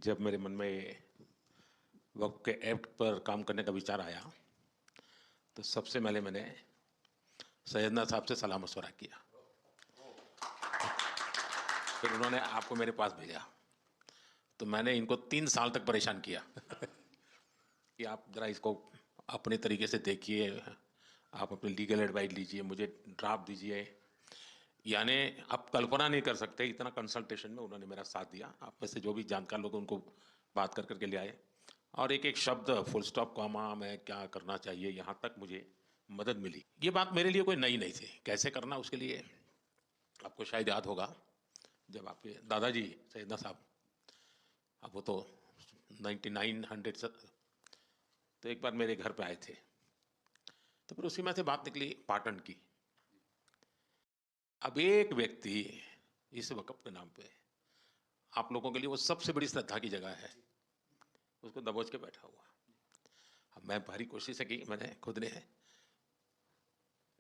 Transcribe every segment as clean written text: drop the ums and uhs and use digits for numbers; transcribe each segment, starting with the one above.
जब मेरे मन में वक्फ के एक्ट पर काम करने का विचार आया तो सबसे पहले मैंने सैयदना साहब से सलाह मशवरा किया। फिर उन्होंने आपको मेरे पास भेजा तो मैंने इनको 3 साल तक परेशान किया कि आप ज़रा इसको अपने तरीके से देखिए, आप अपनी लीगल एडवाइस लीजिए, मुझे ड्राफ्ट दीजिए। यानी आप कल्पना नहीं कर सकते इतना कंसल्टेशन में उन्होंने मेरा साथ दिया। आप में से जो भी जानकार लोग उनको बात कर करके ले आए और एक एक शब्द फुल स्टॉप कॉमा में क्या करना चाहिए यहाँ तक मुझे मदद मिली। ये बात मेरे लिए कोई नई नहीं थी, कैसे करना उसके लिए आपको शायद याद होगा जब आपके दादाजी सैयदना साहब, अब वो तो 9900 से, तो एक बार मेरे घर पे आए थे तो फिर उसी में से बात निकली पाटन की। अब एक व्यक्ति इस वक़्फ़ के नाम पे आप लोगों के लिए वो सबसे बड़ी श्रद्धा की जगह है, उसको दबोच के बैठा हुआ। अब मैं भारी कोशिश है की मैंने खुद ने,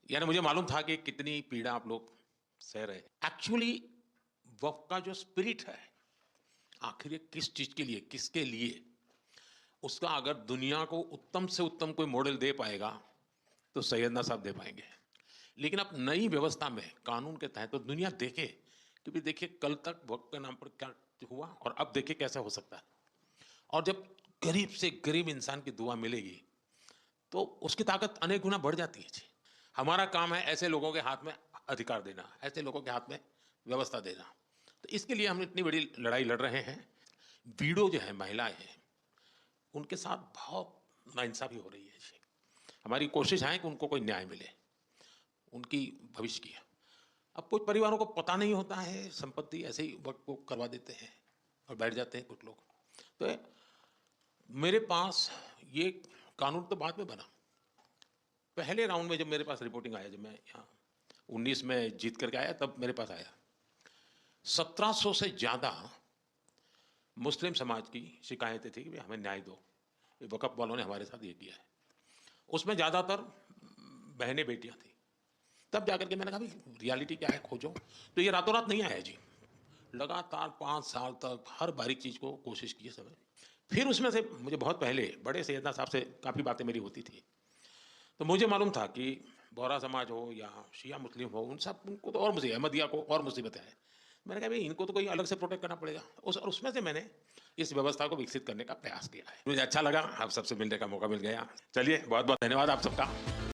यानी मुझे मालूम था कि कितनी पीड़ा आप लोग सह रहे। एक्चुअली वक़्फ़ का जो स्पिरिट है आखिर ये किस चीज़ के लिए, किसके लिए, उसका अगर दुनिया को उत्तम से उत्तम कोई मॉडल दे पाएगा तो सैयदना साहब दे पाएंगे। लेकिन अब नई व्यवस्था में कानून के तहत तो दुनिया देखे कि भी देखिए कल तक वक्फ के नाम पर क्या हुआ और अब देखिए कैसा हो सकता है। और जब गरीब से गरीब इंसान की दुआ मिलेगी तो उसकी ताकत अनेक गुना बढ़ जाती है जी। हमारा काम है ऐसे लोगों के हाथ में अधिकार देना, ऐसे लोगों के हाथ में व्यवस्था देना। तो इसके लिए हम इतनी बड़ी लड़ाई लड़ रहे हैं। वीडो जो है, महिलाएं हैं, उनके साथ बहुत नाइंसाफ़ी हो रही है जी। हमारी कोशिश है कि उनको कोई न्याय मिले, उनकी भविष्य की। अब कुछ परिवारों को पता नहीं होता है, संपत्ति ऐसे ही वक्त को करवा देते हैं और बैठ जाते हैं कुछ लोग। तो मेरे पास ये कानून तो बाद में बना, पहले राउंड में जब मेरे पास रिपोर्टिंग आया, जब मैं यहाँ 19 में जीत करके आया तब मेरे पास आया, 1700 से ज़्यादा मुस्लिम समाज की शिकायतें थी कि हमें न्याय दो, वक़्फ़ वालों ने हमारे साथ ये किया है। उसमें ज़्यादातर बहनें बेटियां थी। तब जाकर के मैंने कहा भाई रियलिटी क्या है खोजो। तो ये रातों रात नहीं आया जी, लगातार 5 साल तक हर बारीक चीज़ को कोशिश की है समय। फिर उसमें से मुझे बहुत पहले बड़े सैयदना साहब से काफ़ी बातें मेरी होती थी, तो मुझे मालूम था कि बोहरा समाज हो या शिया मुस्लिम हो, उन सब उनको तो और मुझे अहमदिया को और मुसीबत है। मैंने कहा भाई इनको तो कोई अलग से प्रोटेक्ट करना पड़ेगा। उसमें से मैंने इस व्यवस्था को विकसित करने का प्रयास किया है। मुझे अच्छा लगा, आप सबसे मिलने का मौका मिल गया। चलिए बहुत बहुत धन्यवाद आप सबका।